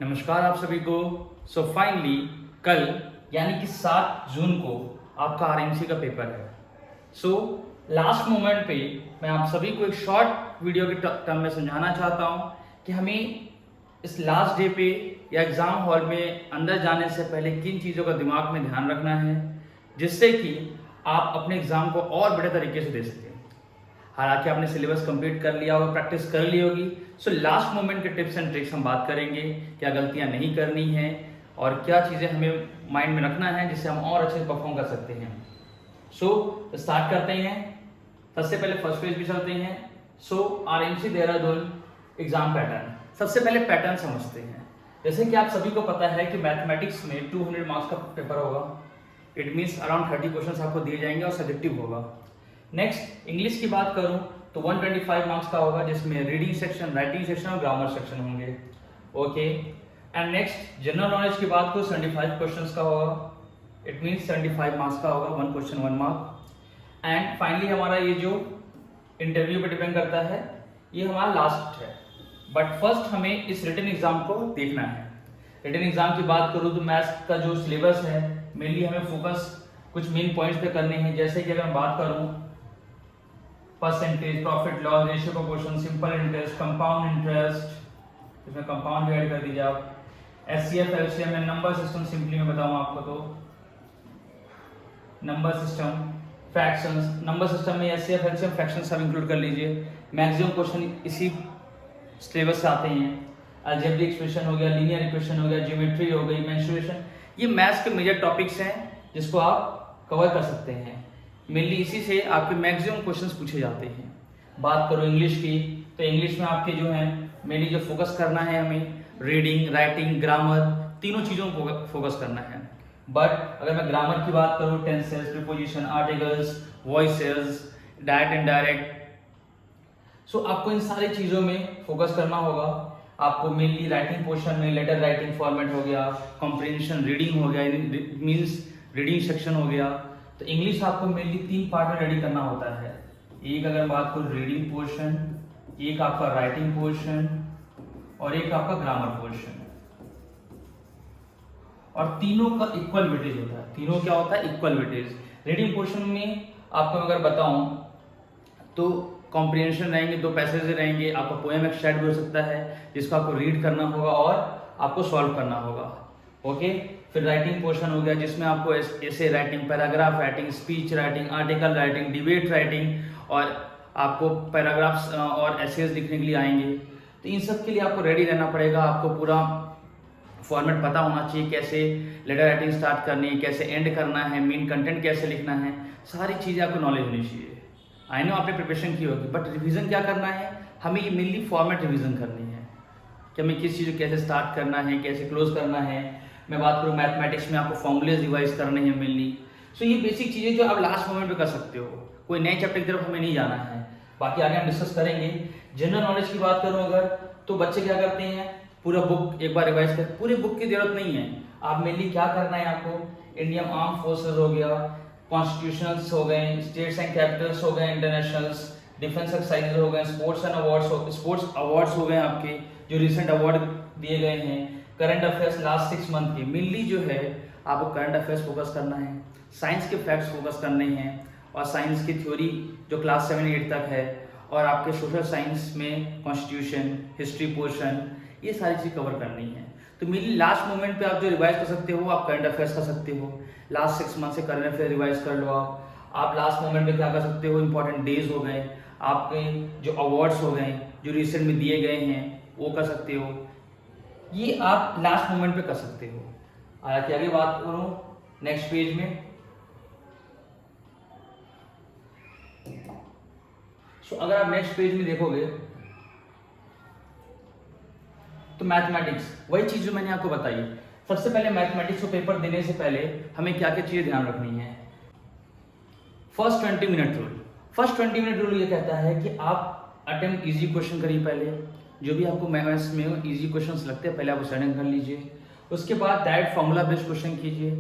नमस्कार आप सभी को। सो फाइनली कल यानी कि 7 जून को आपका आरएमसी का पेपर है। सो लास्ट मोमेंट पे मैं आप सभी को एक शॉर्ट वीडियो के टर्म में समझाना चाहता हूँ कि हमें इस लास्ट डे पे या एग्ज़ाम हॉल में अंदर जाने से पहले किन चीज़ों का दिमाग में ध्यान रखना है जिससे कि आप अपने एग्ज़ाम को और बड़े तरीके से दे सकें। हालांकि आपने सिलेबस कंप्लीट कर लिया होगा, प्रैक्टिस कर ली होगी। सो लास्ट मोमेंट के टिप्स एंड ट्रिक्स हम बात करेंगे, क्या गलतियां नहीं करनी है और क्या चीज़ें हमें माइंड में रखना है जिससे हम और अच्छे से परफॉर्म कर सकते हैं। सो स्टार्ट करते हैं। सबसे पहले फर्स्ट पेज भी चलते हैं। सो आरएमसी देहरादून एग्जाम पैटर्न। सबसे पहले पैटर्न समझते हैं। जैसे कि आप सभी को पता है कि मैथमेटिक्स में 200 मार्क्स का पेपर होगा। इट मीन्स अराउंड 30 क्वेश्चन आपको दिए जाएंगे और सब्जेक्टिव होगा। नेक्स्ट इंग्लिश की बात करूं तो 125 मार्क्स का होगा जिसमें रीडिंग सेक्शन, राइटिंग सेक्शन और ग्रामर सेक्शन होंगे। Okay. And next general knowledge की बात करूं 75 क्वेश्चंस का होगा। इट मीन्स 75 मार्क्स का होगा, 1 क्वेश्चन 1 मार्क। एंड फाइनली हमारा ये जो इंटरव्यू पे डिपेंड करता है ये हमारा लास्ट है। बट फर्स्ट हमें इस रिटन एग्जाम को देखना है। रिटन एग्जाम की बात करूँ तो मैथ्स का जो सिलेबस है मेनली हमें फोकस कुछ मेन पॉइंट्स पे करने हैं। जैसे कि अगर मैं बात करूँ percentage, profit loss, ratio proportion, simple interest, compound interest, इसमें कंपाउंड भी ऐड कर दीजिए आप, HCF, LCM and number system. Simply मैं बताऊं आपको तो number system, fractions. Number system में एचसीएफ, एलसीएम, फ्रैक्शंस सब इंक्लूड कर लीजिए। मैक्सिमम क्वेश्चन इसी सिलेबस से आते हैं। अलजेब्रिक एक्सप्रेशन हो गया, लीनियर इक्वेशन हो गया, ज्योमेट्री हो गई, मेंसुरेशन। ये मैथ्स के मेजर टॉपिक्स हैं जिसको आप कवर कर सकते हैं। मेनली इसी से आपके मैक्सिमम क्वेश्चंस पूछे जाते हैं। बात करो इंग्लिश की तो इंग्लिश में आपके जो हैं मेनली जो फोकस करना है हमें रीडिंग, राइटिंग, ग्रामर, तीनों चीज़ों को फोकस करना है। बट अगर मैं ग्रामर की बात करूँ tenses, prepositions, articles, voices, direct and indirect, so आपको इन सारी चीज़ों में फोकस करना होगा। आपको मेनली राइटिंग पोर्शन में लेटर राइटिंग फॉर्मेट हो गया, कॉम्प्रिहेंशन रीडिंग हो गया, मीन्स रीडिंग सेक्शन हो गया। तो इंग्लिश आपको मेनली 3 पार्ट में रेडी करना होता है। एक अगर बात करूँ रीडिंग पोर्शन, एक आपका राइटिंग पोर्शन और एक आपका ग्रामर पोर्शन। और तीनों का इक्वल वेटेज होता है। तीनों क्या होता है? Equal weightage. रीडिंग पोर्शन में आपको अगर बताऊं तो कॉम्प्रिहेंशन रहेंगे, 2 पैसेज रहेंगे, आपका पोएम एक्सट्रैक्ट भी हो सकता है जिसको आपको रीड करना होगा और आपको सॉल्व करना होगा। ओके। फिर राइटिंग पोर्शन हो गया जिसमें आपको ऐसे writing, paragraph writing, speech writing, article writing, debate writing और आपको पैराग्राफ्स और एसेज लिखने के लिए आएंगे। तो इन सब के लिए आपको रेडी रहना पड़ेगा। आपको पूरा फॉर्मेट पता होना चाहिए, कैसे लेटर राइटिंग स्टार्ट करनी है, कैसे एंड करना है, मेन कंटेंट कैसे लिखना है, सारी चीज़ें आपको नॉलेज होनी चाहिए। आई नो आपने प्रिपरेशन की होगी बट रिवीजन क्या करना है हमें, ये मेनली फॉर्मेट रिवीजन करनी है कि हमें किस चीज़ को कैसे स्टार्ट करना है, कैसे क्लोज करना है। मैं बात करूँ मैथमेटिक्स में आपको फॉर्मूलेज रिवाइज करने हैं मेनली। सो ये बेसिक चीज़ें जो आप लास्ट मोमेंट पे कर सकते हो, कोई नए चैप्टर की तरफ हमें नहीं जाना है। बाकी आगे हम डिस्कस करेंगे। जनरल नॉलेज की बात करूँ अगर तो बच्चे क्या करते हैं, पूरा बुक एक बार रिवाइज कर, पूरे बुक की जरूरत नहीं है। आप मेनली क्या करना है, आपको इंडियन आर्म फोर्सेज हो गया, कॉन्स्टिट्यूशनल्स हो गए, स्टेट्स एंड कैपिटल्स हो गए, इंटरनेशनल्स, डिफेंस एक्सरसाइजेज हो गए, स्पोर्ट्स अवार्ड्स हो गए आपके जो रिसेंट अवार्ड दिए गए हैं, करंट अफेयर्स लास्ट 6 मंथ के। मेनली जो है आपको करंट अफेयर्स फोकस करना है, साइंस के फैक्ट्स फोकस करने हैं और साइंस की थ्योरी जो क्लास 7-8 तक है, और आपके सोशल साइंस में कॉन्स्टिट्यूशन, हिस्ट्री पोर्शन, ये सारी चीज़ कवर करनी है। तो मेनली लास्ट मोमेंट पे आप जो रिवाइज कर सकते हो आप करंट अफेयर्स कर सकते हो। लास्ट 6 मंथ से करंट अफेयर रिवाइज कर लो आप लास्ट मोमेंट पे क्या कर सकते हो, इंपॉर्टेंट डेज हो गए, आपके जो अवार्ड्स हो गए जो रिसेंट में दिए गए हैं वो कर सकते हो। ये आप लास्ट मोमेंट पे कर सकते हो। हालांकि आगे बात करूं नेक्स्ट पेज में, सो अगर आप नेक्स्ट पेज में देखोगे तो मैथमेटिक्स वही चीज जो मैंने आपको बताई। सबसे पहले मैथमेटिक्स को पेपर देने से पहले हमें क्या क्या चीजें ध्यान रखनी है। First 20 minute rule. First 20 minute rule ये कहता है कि आप अटेम्प्ट इजी क्वेश्चन करिए। पहले जो भी आपको मैथ्स में इजी क्वेश्चंस लगते हैं पहले आप उसे अटेम्प्ट कर लीजिए। उसके बाद डायरेक्ट फॉर्मूला बेस्ड क्वेश्चन कीजिए।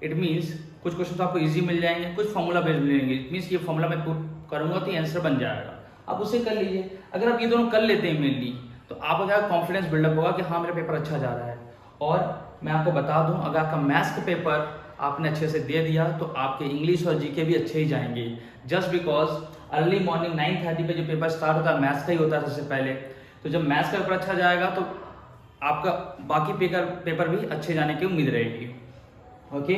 इट मीन्स कुछ क्वेश्चन तो आपको इजी मिल जाएंगे, कुछ फॉर्मूला बेस्ड मिलेंगे। इट मीन्स ये फॉर्मूला मैं पुट करूंगा तो आंसर बन जाएगा, आप उसे कर लीजिए। अगर आप ये दोनों कर लेते हैं मेनली तो आपका क्या कॉन्फिडेंस बिल्डअप होगा कि हाँ मेरा पेपर अच्छा जा रहा है। और मैं आपको बता दूं, अगर आपका मैथ्स का पेपर आपने अच्छे से दे दिया तो आपके इंग्लिश और जीके भी अच्छे ही जाएंगे। जस्ट बिकॉज अर्ली मॉर्निंग 9:30 पे जो पेपर स्टार्ट होता है मैथ्स का ही होता है सबसे पहले। तो जब मैथ्स का पेपर अच्छा जाएगा तो आपका बाकी पेपर भी अच्छे जाने की उम्मीद रहेगी। ओके,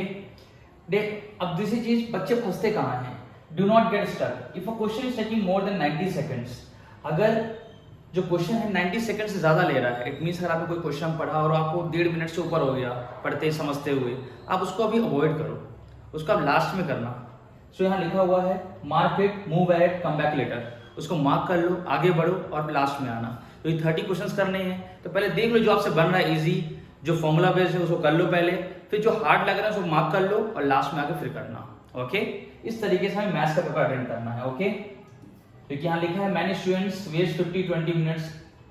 देख अब दूसरी चीज, बच्चे फंसते कहाँ हैं। Do not get stuck if a question is taking more than 90 seconds. अगर जो क्वेश्चन है 90 सेकंड से ज़्यादा ले रहा है, इट मीन्स अगर आपने कोई क्वेश्चन पढ़ा और आपको 1.5 मिनट से ऊपर हो गया पढ़ते समझते हुए, आप उसको अभी अवॉइड करो, उसको आप लास्ट में करना। सो यहाँ लिखा हुआ है mark it, move at, come back later. उसको मार्क कर लो, आगे बढ़ो और लास्ट में आना। तो ये 30 क्वेश्चन करने हैं, तो पहले देख लो जो आपसे बन रहा है ईजी, जो फॉर्मूला बेस्ड है उसको कर लो पहले, फिर जो हार्ड लग रहा है उसको मार्क कर लो और लास्ट में आके फिर करना। ओके, इस तरीके से हमें मैथ्स का पेपर अटेंड करना है। ओके, क्योंकि यहाँ लिखा है many students waste 50-20 minutes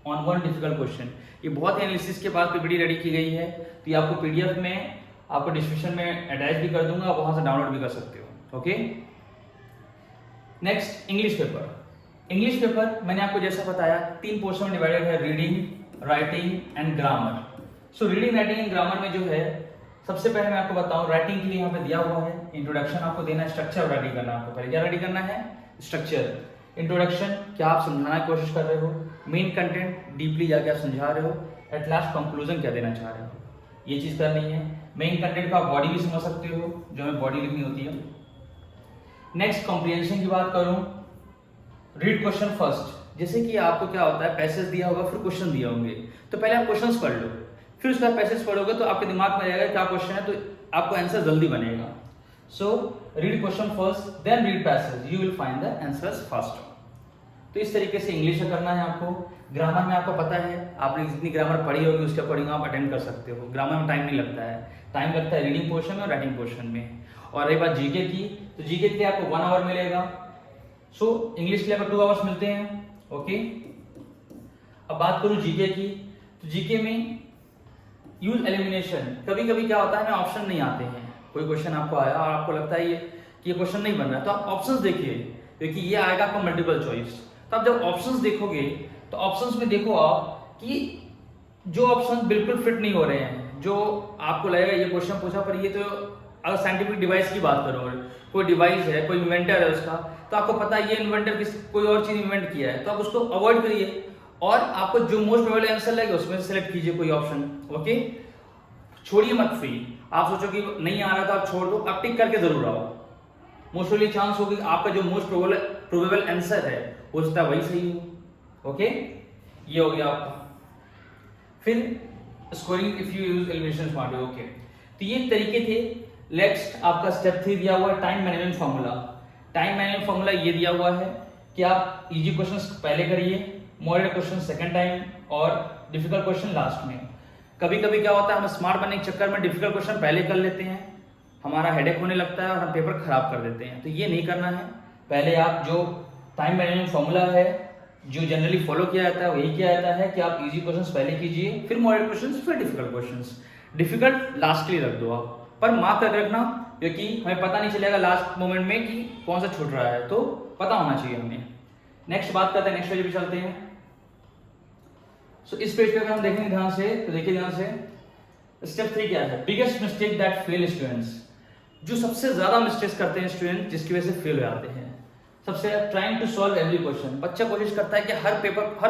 on one difficult question. ये बहुत ही एनालिसिस के बाद पीपीटी रेडी की गई है, तो ये आपको पीडीएफ में आपको डिस्क्रिप्शन में अटैच भी कर दूंगा, आप वहां से डाउनलोड भी कर सकते हो। Okay, next English paper. English paper मैंने आपको जैसा बताया 3 पोर्शन में डिवाइडेड है, reading, writing and grammar. So reading, writing and grammar में जो है सबसे पहले मैं आपको बताऊं, राइटिंग के लिए यहाँ पे दिया हुआ है इंट्रोडक्शन आपको देना है, स्ट्रक्चर रेडी करना है आपको। पहले क्या रेडी करना है? स्ट्रक्चर। इंट्रोडक्शन, क्या आप समझाना की कोशिश कर रहे हो, मेन कंटेंट डीपली जाके आप समझा रहे हो, एट लास्ट कंक्लूजन क्या देना चाह रहे हो, ये चीज करनी है। मेन कंटेंट का आप बॉडी भी समझ सकते हो, जो हमें बॉडी लिखनी होती है। नेक्स्ट कॉम्प्रिहेंशन की बात करूं, रीड क्वेश्चन फर्स्ट। जैसे कि आपको क्या होता है, पैसेज दिया होगा फिर क्वेश्चन दिए होंगे, तो पहले आप क्वेश्चंस पढ़ लो, फिर उसका पैसेज पढ़ोगे तो आपके दिमाग में रहेगा क्या क्वेश्चन है, तो आपको आंसर जल्दी बनेगा। So read question first then read passage, you will find the answers fast. तो इस तरीके से इंग्लिश में करना है आपको। ग्रामर में आपको पता है, आपने जितनी ग्रामर पढ़ी होगी उसके अकॉर्डिंग आप अटेंड कर सकते हो। ग्रामर में टाइम नहीं लगता है, टाइम लगता है रीडिंग पोर्शन में और राइटिंग पोर्शन में। और रही बात जीके की, तो जीके के लिए आपको 1 आवर मिलेगा। सो इंग्लिश के लिए आपको 2 आवर्स मिलते हैं। ओके, अब बात करूं जीके की, तो जीके में यूज एलिमिनेशन। कभी कभी क्या होता है हमें ऑप्शन नहीं आते हैं, कोई क्वेश्चन आपको आया और आपको लगता है ये क्वेश्चन नहीं बन रहा है, तो आप ऑप्शंस देखिए, क्योंकि ये आएगा आपको मल्टीपल चॉइस। तो आप जब ऑप्शंस देखोगे तो ऑप्शंस में देखो आप कि जो ऑप्शन बिल्कुल फिट नहीं हो रहे हैं, जो आपको लगेगा ये क्वेश्चन पूछा पर ये तो, अगर साइंटिफिक डिवाइस की बात करो, कोई डिवाइस है, कोई इन्वेंटर है उसका, तो आपको पता है ये इन्वेंटर कोई और चीज इन्वेंट किया है, तो आप उसको अवॉइड करिए और आपको जो मोस्ट प्रोबेबल आंसर लगे उसमें से सेलेक्ट कीजिए कोई ऑप्शन। ओके, छोड़िए मत फ्री। आप सोचो कि नहीं आ रहा था आप छोड़ दो, आप टिक करके जरूर आओ। मोस्टली चांस होगी आपका जो मोस्ट प्रोबेबल आंसर है हो सकता है वही सही हो। ओके, ये हो गया आपका। फिर scoring if you use elimination smart. Okay, तो ये तरीके थे। नेक्स्ट आपका स्टेप 3 दिया हुआ है time management formula. Time management formula ये दिया हुआ है कि आप इजी क्वेश्चंस पहले करिए, मॉडरेट क्वेश्चन सेकंड टाइम और डिफिकल्ट क्वेश्चन लास्ट में। कभी कभी क्या होता है हम स्मार्ट बनने के चक्कर में डिफिकल्ट क्वेश्चन पहले कर लेते हैं, हमारा हेडेक होने लगता है और हम पेपर खराब कर देते हैं, तो ये नहीं करना है। पहले आप जो टाइम मैनेजमेंट फॉर्मूला है जो जनरली फॉलो किया जाता है वही किया जाता है कि आप इजी क्वेश्चंस पहले कीजिए, फिर मॉडरेट क्वेश्चंस, फिर डिफिकल्ट क्वेश्चंस। डिफिकल्ट लास्ट के लिए रख दो आप, पर मार्क करके रखना, क्योंकि हमें पता नहीं चलेगा लास्ट मोमेंट में कि कौन सा छूट रहा है, तो पता होना चाहिए हमें। नेक्स्ट बात करते हैं, नेक्स्ट पेज पे चलते हैं। सो इस पेज पे अगर हम देखेंगे ध्यान से, तो देखिए ध्यान से, स्टेप 3 क्या है, biggest mistake that fell students. जो सबसे ज्यादा मिस्टेक्स करते हैं स्टूडेंट, जिसकी वजह से फेल हो जाते हैं। सबसे trying to solve every question. बच्चा कोशिश करता है कि हर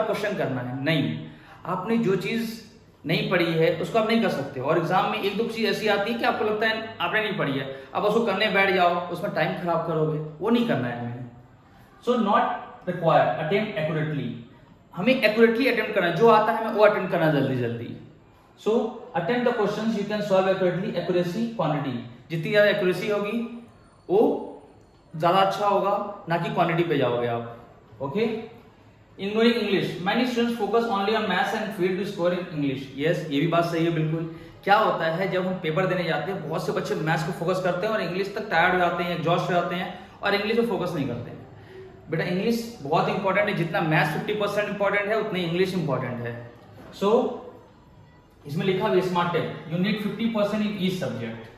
क्वेश्चन करना है, नहीं, आपने जो चीज नहीं पढ़ी है उसको आप नहीं कर सकते। और एग्जाम में 1-2 चीज ऐसी आती है कि आपको लगता है आपने नहीं पढ़ी है, अब उसको करने बैठ जाओ, उसमें टाइम खराब करोगे, वो नहीं करना है हमें। So not required, attempt accurately. हमें एक्यूरेटली अटेम्प्ट करना है, जो आता है हमें वो अटेम्प्ट करना जल्दी जल्दी। So attempt the questions you can solve accurately, accuracy quantity. जितनी ज्यादा एक्यूरेसी होगी वो ज्यादा अच्छा होगा, ना कि क्वांटिटी पे जाओगे आप। Okay, ignoring English. Many students focus only on maths and fail to score in English. Yes, ये भी बात सही है बिल्कुल। क्या होता है जब हम पेपर देने जाते हैं, बहुत से बच्चे मैथ्स को फोकस करते हैं और इंग्लिश तक टायर्ड हो जाते हैं, एग्जॉस्ट हो जाते हैं और इंग्लिश पे फोकस नहीं करते हैं। बेटा इंग्लिश बहुत इंपॉर्टेंट है, जितना मैथ्स 50% इंपॉर्टेंट है उतनी इंग्लिश इंपॉर्टेंट है। सो इसमें लिखा हुआ smart tip, you need 50% in each subject.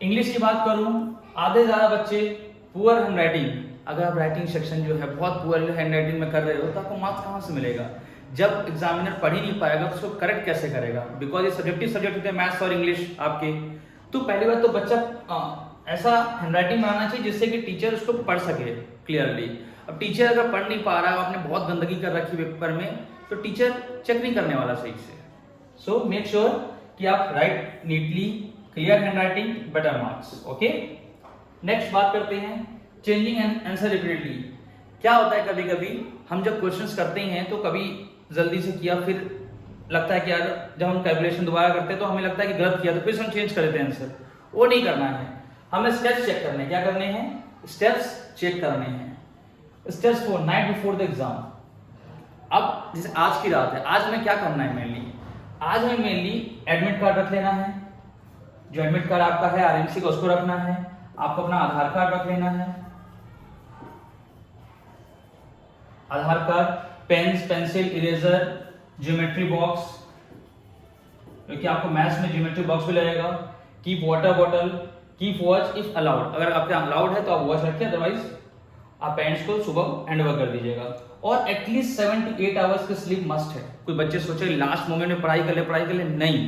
English की बात करूं, आधे ज्यादा बच्चे पुअर हैंड राइटिंग। अगर आप राइटिंग सेक्शन जो है बहुत पुअर हैंड राइटिंग में कर रहे हो तो आपको मार्क्स कहाँ से मिलेगा? जब एग्जामिनर पढ़ ही नहीं पाएगा तो उसको करेक्ट कैसे करेगा, बिकॉज ये सब्जेक्टिव सब्जेक्ट होते हैं मैथ्स और इंग्लिश आपके। तो पहली बात तो बच्चा ऐसा हैंडराइटिंग बनाना चाहिए जिससे कि टीचर उसको पढ़ सके क्लियरली। अब टीचर अगर पढ़ नहीं पा रहा है, आपने बहुत गंदगी कर रखी पेपर में, तो टीचर चेक नहीं करने वाला सही से। सो मेक श्योर कि आप right neatly, clear handwriting, better marks. Okay, next बात करते हैं चेंजिंग आंसर रिपीटेडली। क्या होता है कभी कभी हम जब क्वेश्चंस करते हैं तो कभी जल्दी से किया, फिर लगता है कि यार जब हम कैलकुलेशन दोबारा करते हैं तो हमें लगता है कि गलत किया, तो फिर हम चेंज कर देते हैं आंसर। वो नहीं करना है, हमें स्टेप्स चेक करने हैं। क्या करने हैं? स्टेप्स चेक करने हैं। Steps for night before the exam. अब जैसे आज की रात है, आज हमें क्या करना है मेनली? आज हमें मेनली एडमिट कार्ड रख लेना है। जो एडमिट कार्ड आपका है आरएमसी का, उसको रखना है। आपको अपना आधार कार्ड रख लेना है, Aadhaar card, pens, pencil, eraser, geometry box, क्योंकि आपको मैथ्स में ज्योमेट्री बॉक्स भी लगेगा। Keep water bottle, keep watch if allowed. अगर आपके अलाउड है तो आप वॉच रखिए, अदरवाइज आप पेरेंट्स को सुबह हैंड ओवर कर दीजिएगा। और एटलीस्ट 7 to 8 आवर्स की स्लीप मस्ट है। कोई बच्चे सोचे लास्ट मोमेंट में पढ़ाई कर ले, नहीं।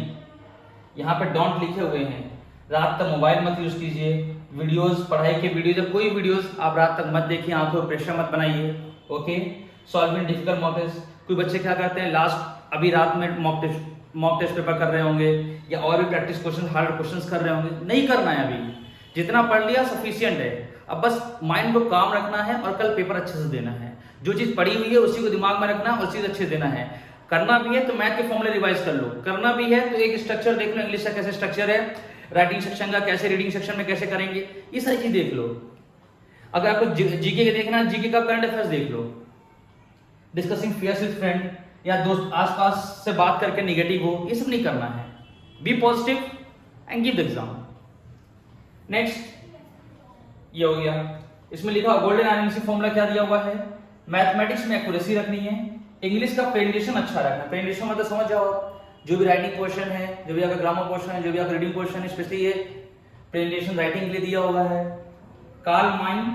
यहाँ पे डोंट लिखे हुए हैं। रात तक मोबाइल मत यूज कीजिए, वीडियोस, पढ़ाई के वीडियोस या कोई वीडियोस आप रात तक मत देखिए, आंखों पर प्रेशर मत बनाइए। Okay, solving difficult mock test. कोई बच्चे क्या करते हैं, लास्ट अभी रात में मॉक टेस्ट पेपर कर रहे होंगे या और भी प्रैक्टिस क्वेश्चन, हार्ड क्वेश्चंस कर रहे होंगे। नहीं करना है, अभी जितना पढ़ लिया सफिशिएंट है। अब बस माइंड को काम रखना है और कल पेपर अच्छे से देना है। जो चीज पढ़ी हुई है उसी को दिमाग में रखना है और चीज अच्छे से देना है। करना भी है तो मैथ के फॉर्मूले रिवाइज कर लो, करना भी है तो एक स्ट्रक्चर देख लो, इंग्लिश का कैसे स्ट्रक्चर है, राइटिंग सेक्शन का कैसे, रीडिंग सेक्शन में कैसे करेंगे, ये सारी चीज देख लो। अगर आपको जीके के देखना है, जीके का करंट अफेयर्स देख लो। डिस्कसिंग फियर्स विद फ्रेंड या दोस्त आसपास से बात करके नेगेटिव हो, ये सब नहीं करना है। Be positive and give the exam. Next ये हो गया। इसमें लिखा गोल्डन आरएमसी फॉर्मूला क्या दिया हुआ है। मैथमेटिक्स में एक्यूरेसी रखनी है। इंग्लिश का प्रेजेंटेशन अच्छा रखना। प्रेजेंटेशन मतलब समझ जाओ, जो भी राइटिंग क्वेश्चन है, जो भी आपका ग्रामर क्वेश्चन है, जो भी आपका रीडिंग क्वेश्चन है, स्पेशली ये प्रेजेंटेशन राइटिंग के लिए दिया हुआ है। Calm mind,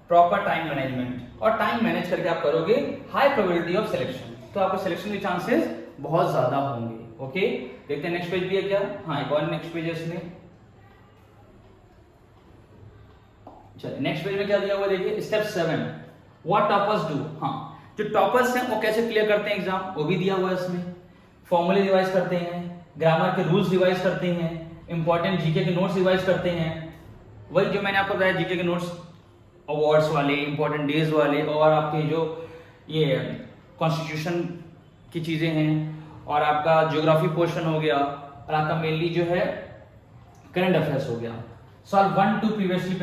proper time management, और टाइम मैनेज करके आप करोगे, हाई प्रोबेबिलिटी ऑफ सिलेक्शन, तो आपको सिलेक्शन के चांसेस बहुत ज्यादा होंगे। ओके, देखते हैं नेक्स्ट पेज भी है क्या। हाँ, एक और नेक्स्ट पेज है इसमें। चलिए नेक्स्ट पेज में क्या दिया हुआ देखिए, स्टेप 7 व्हाट टॉपर्स डू। हाँ, जो टॉपर्स हैं वो कैसे क्लियर करते हैं एग्जाम, वो भी दिया हुआ है इसमें। फॉर्मूले रिवाइज करते हैं, ग्रामर के रूल्स रिवाइज करते हैं, इंपॉर्टेंट जीके के नोट्स रिवाइज करते हैं। वही जो मैंने आपको बताया, जीके के नोट्स अवार्ड्स वाले, इंपॉर्टेंट डेज वाले, और आपके जो ये कॉन्स्टिट्यूशन की चीजें हैं, और आपका ज्योग्राफी पोर्शन हो गया, और आपका मेनली जो है करंट अफेयर्स हो गया। Solve 1 2 previously.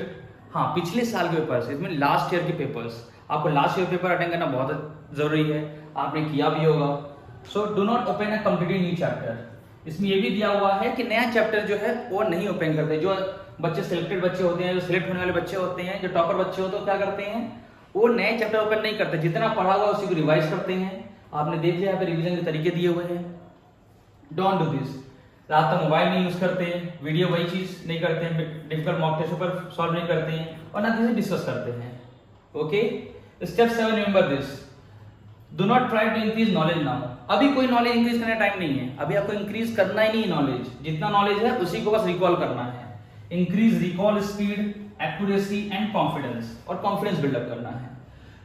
हाँ, पिछले साल के पेपर्स, इसमें लास्ट ईयर के पेपर्स। आपको लास्ट ईयर पेपर अटेंड करना बहुत जरूरी है, आपने किया भी होगा। So do not open a completely new chapter. इसमें ये भी दिया हुआ है कि नया चैप्टर जो है वो नहीं ओपन करते। जो बच्चे सिलेक्टेड बच्चे होते हैं, जो सिलेक्ट होने वाले बच्चे होते हैं, जो टॉपर बच्चे होते हैं, क्या करते हैं, वो नए चैप्टर ओपन नहीं करते, जितना पढ़ा हुआ उसी को रिवाइज करते हैं। आपने देख लिया यहाँ पे रिवीजन के तरीके दिए हुए हैं। Don't do this. रात तक मोबाइल नहीं यूज करते हैं, वीडियो वही चीज नहीं करते हैं, डिफिकल्ट मॉक टेस्ट पर सॉल्व नहीं करते हैं, और ना किसी डिस्कस करते हैं। Okay, step 7 remember this, do not try to increase knowledge now. अभी कोई नॉलेज इंक्रीज करने टाइम नहीं है, अभी आपको इंक्रीज करना ही नहीं नॉलेज। जितना नॉलेज है उसी को बस रिकॉल करना है। Increase recall speed, accuracy and confidence, और कॉन्फिडेंस बिल्डअप करना है।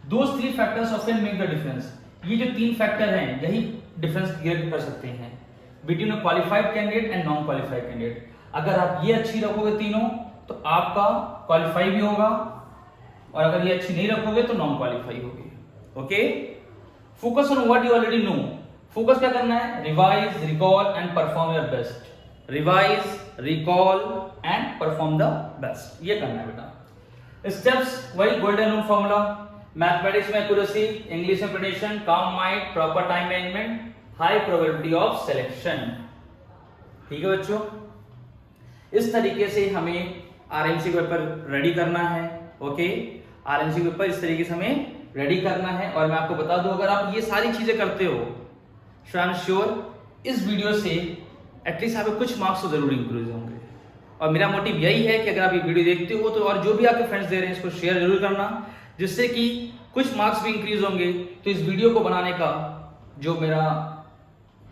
दोस 3 factors often make the difference. ये जो 3 फैक्टर हैं यही डिफरेंस क्रिएट कर सकते हैं between a qualified candidate and non qualified candidate. अगर आप ये अच्छी रखोगे तीनों तो आपका क्वालिफाई भी होगा, और अगर ये अच्छी नहीं रखोगे तो नॉन क्वालिफाई होगी। Okay, focus on what you already know. Focus क्या करना है, revise, recall and perform your best. Revise, recall and perform the best, ये करना है बेटा। स्टेप्स वही गोल्डन रूल फॉर्मूला। मैथमेटिक्स में एक्यूरेसी, इंग्लिश में प्रेडिक्शन, काम mind, proper time management, high probability of selection. ठीक है बच्चों, इस तरीके से हमें आरएमसी पेपर रेडी करना है। ओके, आरएमसी पेपर इस तरीके से हमें रेडी करना है। और मैं आपको बता दूं, अगर आप ये सारी चीजें करते हो, सो आई एम श्योर इस वीडियो से एटलीस्ट आपके कुछ मार्क्स तो जरूर इंक्रीज होंगे। और मेरा मोटिव यही है कि अगर आप ये वीडियो देखते हो तो, और जो भी आपके फ्रेंड्स दे रहे हैं, इसको शेयर जरूर करना, जिससे कि कुछ मार्क्स भी इंक्रीज होंगे। तो इस वीडियो को बनाने का जो मेरा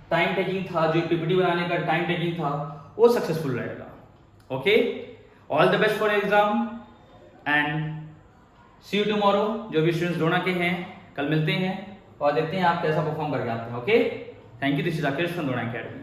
टाइम टेकिंग था, जो पीपीटी बनाने का टाइम टेकिंग था, वो सक्सेसफुल रहेगा। Okay, all the best for exam and see you tomorrow. जो भी स्टूडेंट्स डोना के हैं, कल मिलते हैं और देखते हैं आप कैसा परफॉर्म करके आते हैं। Okay, thank you. This is Rakesh from Dona academy.